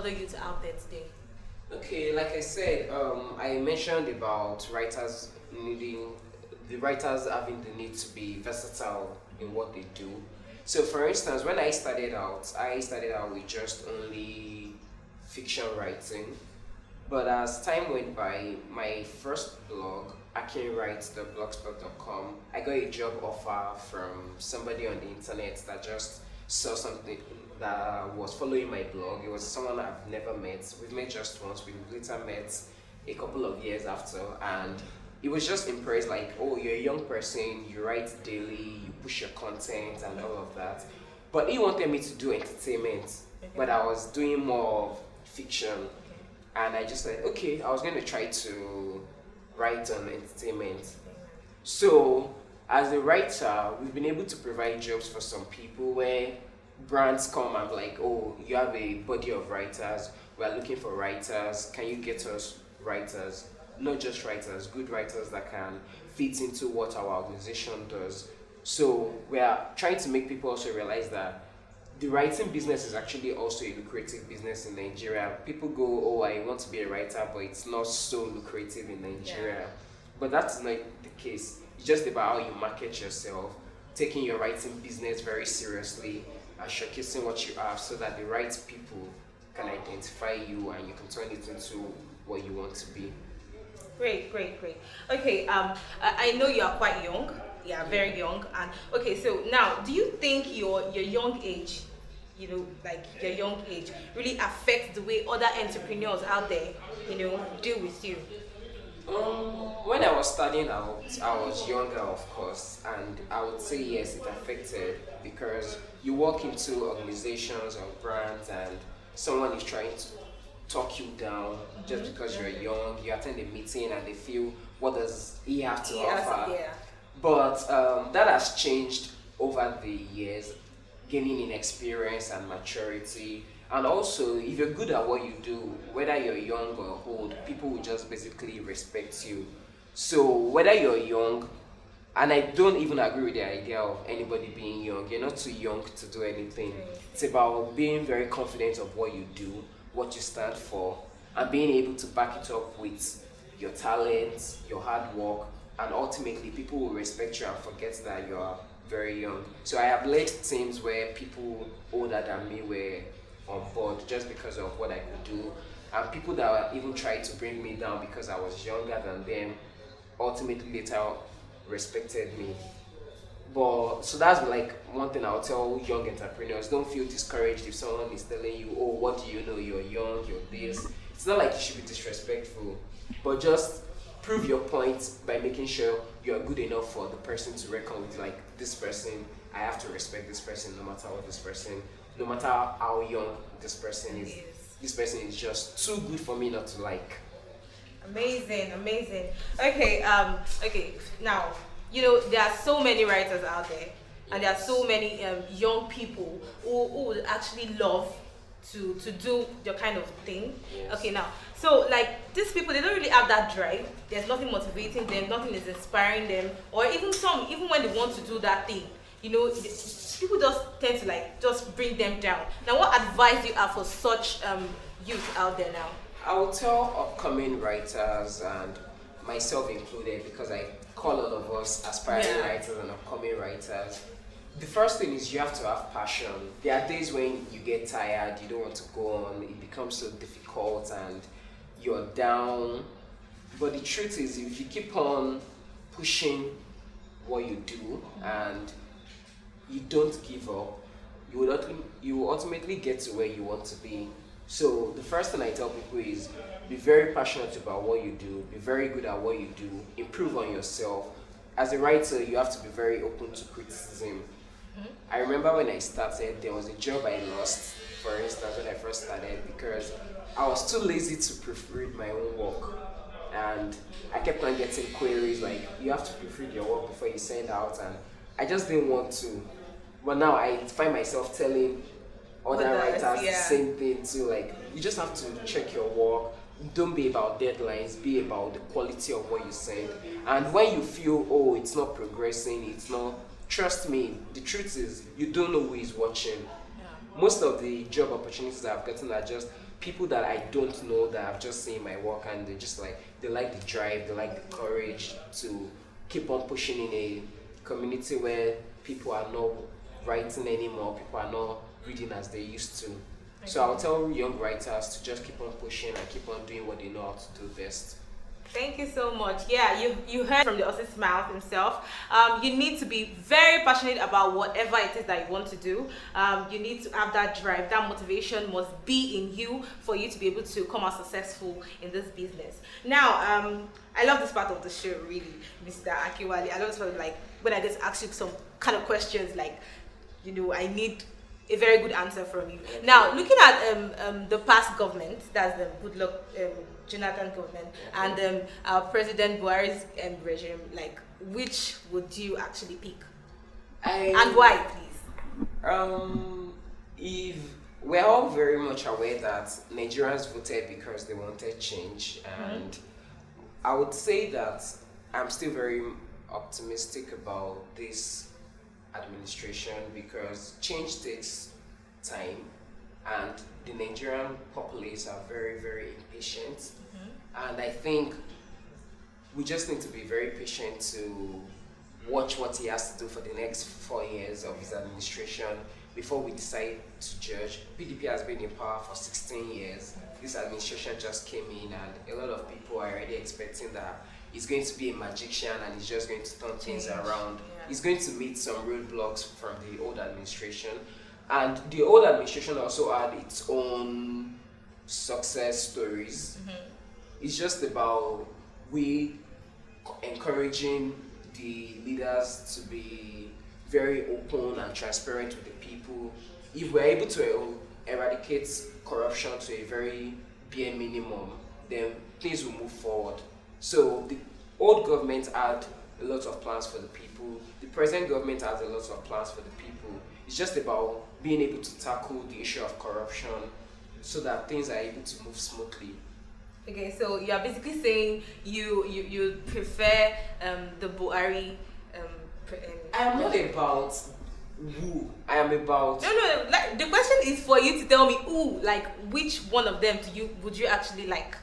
other youths out there today? Okay, like I said, I mentioned about the writers having the need to be versatile in what they do. So, for instance, when I started out with just only fiction writing. But as time went by, my first blog, akin writes the blogspot.com, I got a job offer from somebody on the internet that just saw something that was following my blog. It was someone I've never met. We've met just once. We later met a couple of years after, and it was just impressed like, oh, you're a young person, you write daily, you push your content and all of that. But he wanted me to do entertainment, but I was doing more of fiction. And I just said, okay, I was going to try to write on entertainment. So, as a writer, we've been able to provide jobs for some people where brands come and be like, oh, you have a body of writers, we're looking for writers, can you get us writers? Not just writers, good writers that can fit into what our organization does. So, we are trying to make people also realize that the writing business is actually also a lucrative business in Nigeria. People go, oh, I want to be a writer, but it's not so lucrative in Nigeria. Yeah. But that's not the case. It's just about how you market yourself, taking your writing business very seriously, and showcasing what you have so that the right people can identify you and you can turn it into what you want to be. Great. Okay, I know you are quite young. Yeah, very young. And okay, so now, do you think your young age, like your young age, really affects the way other entrepreneurs out there, deal with you? When I was starting out, I was younger, of course, and I would say yes, it affected because you walk into organizations or brands and someone is trying to talk you down just because you're young. You attend a meeting and they feel, what does he have to offer? Yeah. But that has changed over the years, gaining in experience and maturity. And also, if you're good at what you do, whether you're young or old, people will just basically respect you. So whether you're young, and I don't even agree with the idea of anybody being young. You're not too young to do anything. It's about being very confident of what you do, what you stand for, and being able to back it up with your talent, your hard work, and ultimately people will respect you and forget that you are very young. So I have led teams where people older than me were on board just because of what I could do, and people that even tried to bring me down because I was younger than them ultimately later respected me. But so that's like one thing I'll tell young entrepreneurs: don't feel discouraged if someone is telling you, oh, what do you know, you're young, you're this. It's not like you should be disrespectful, but just prove your point by making sure you're good enough for the person to reckon with. Like, this person, I have to respect this person no matter what this person, no matter how young this person is. This person is just too good for me not to like. Amazing. Okay, now, there are so many writers out there, and there are so many young people who would actually love to do your kind of thing. Yes. Okay, now, so like these people, they don't really have that drive. There's nothing motivating them, nothing is inspiring them, or even when they want to do that thing, people just tend to like just bring them down. Now, what advice do you have for such youth out there now? I will tell upcoming writers, and myself included, because I call all of us aspiring writers and upcoming writers. The first thing is you have to have passion. There are days when you get tired, you don't want to go on, it becomes so difficult and you're down. But the truth is, if you keep on pushing what you do and you don't give up, you will ultimately get to where you want to be. So the first thing I tell people is be very passionate about what you do, be very good at what you do, improve on yourself. As a writer, you have to be very open to criticism. I remember when I started, there was a job I lost, for instance, when I first started, because I was too lazy to proofread my own work. And I kept on getting queries like, you have to proofread your work before you send out, and I just didn't want to. But now I find myself telling other writers the same thing too, like, you just have to check your work. Don't be about deadlines, be about the quality of what you send. And when you feel, oh, it's not progressing, it's not, trust me, the truth is, you don't know who is watching. Most of the job opportunities that I've gotten are just people that I don't know that I've just seen my work, and they like the drive, they like the courage to keep on pushing in a community where people are not writing anymore, people are not reading as they used to. So I'll tell young writers to just keep on pushing and keep on doing what they know how to do best. Thank you so much. Yeah, you heard from the author's mouth himself. You need to be very passionate about whatever it is that you want to do. You need to have that drive, that motivation must be in you for you to be able to come out successful in this business. Now, I love this part of the show, really, Mr. Akiwale. I love this part of, like, when I get to ask you some kind of questions, like, I need a very good answer from you. Now, looking at the past government, that's the Goodluck Jonathan government, and our President Buhari's regime, like, which would you actually pick? And why, please? If we're all very much aware that Nigerians voted because they wanted change, and I would say that I'm still very optimistic about this administration because change takes time, and the Nigerian populace are very, very impatient. And I think we just need to be very patient to watch what he has to do for the next 4 years of his administration before we decide to judge. PDP has been in power for 16 years. This administration just came in, and a lot of people are already expecting that he's going to be a magician and he's just going to turn things around. He's going to meet some roadblocks from the old administration. And the old administration also had its own success stories. It's just about we encouraging the leaders to be very open and transparent with the people. If we're able to eradicate corruption to a very bare minimum, then things will move forward. So the old government had a lot of plans for the people. The present government has a lot of plans for the people. It's just about being able to tackle the issue of corruption so that things are able to move smoothly. Okay, so you're basically saying you prefer the Buhari. I am not about who. I am about. No. Like, the question is for you to tell me who, like, which one of them would you actually like?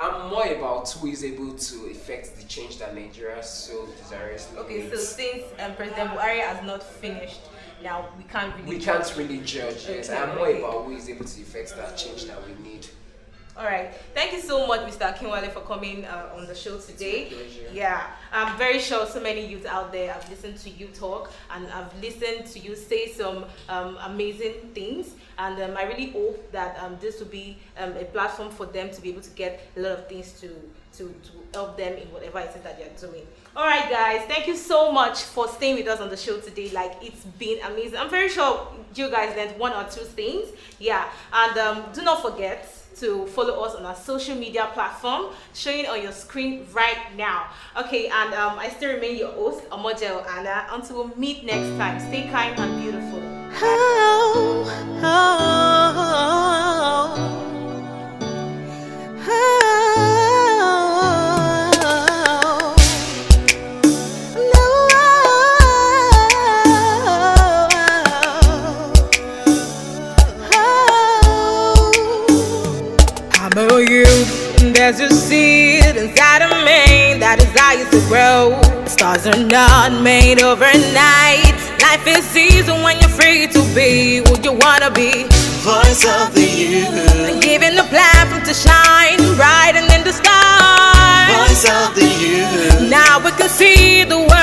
I'm more about who is able to effect the change that Nigeria so desires. Okay, so since President Buhari has not finished, now we can't really judge. Yes, I'm more about who is able to effect that change that we need. All right. Thank you so much, Mr. Akinwale, for coming on the show today. It's my pleasure. Yeah, I'm very sure so many youths out there have listened to you talk, and I've listened to you say some amazing things. And I really hope that this will be a platform for them to be able to get a lot of things to help them in whatever it is that they're doing. All right, guys. Thank you so much for staying with us on the show today. Like, it's been amazing. I'm very sure you guys learned one or two things. Yeah, and do not forget to follow us on our social media platform showing on your screen right now. Okay, and I still remain your host, Omojel Anna. Until we meet next time, stay kind and beautiful. There's a seed inside of me that desires to grow. Stars are not made overnight. Life is easy when you're free to be who you wanna be. Voice of the youth, Giving the platform to shine bright and in the sky. voice of the youth. Now we can see the world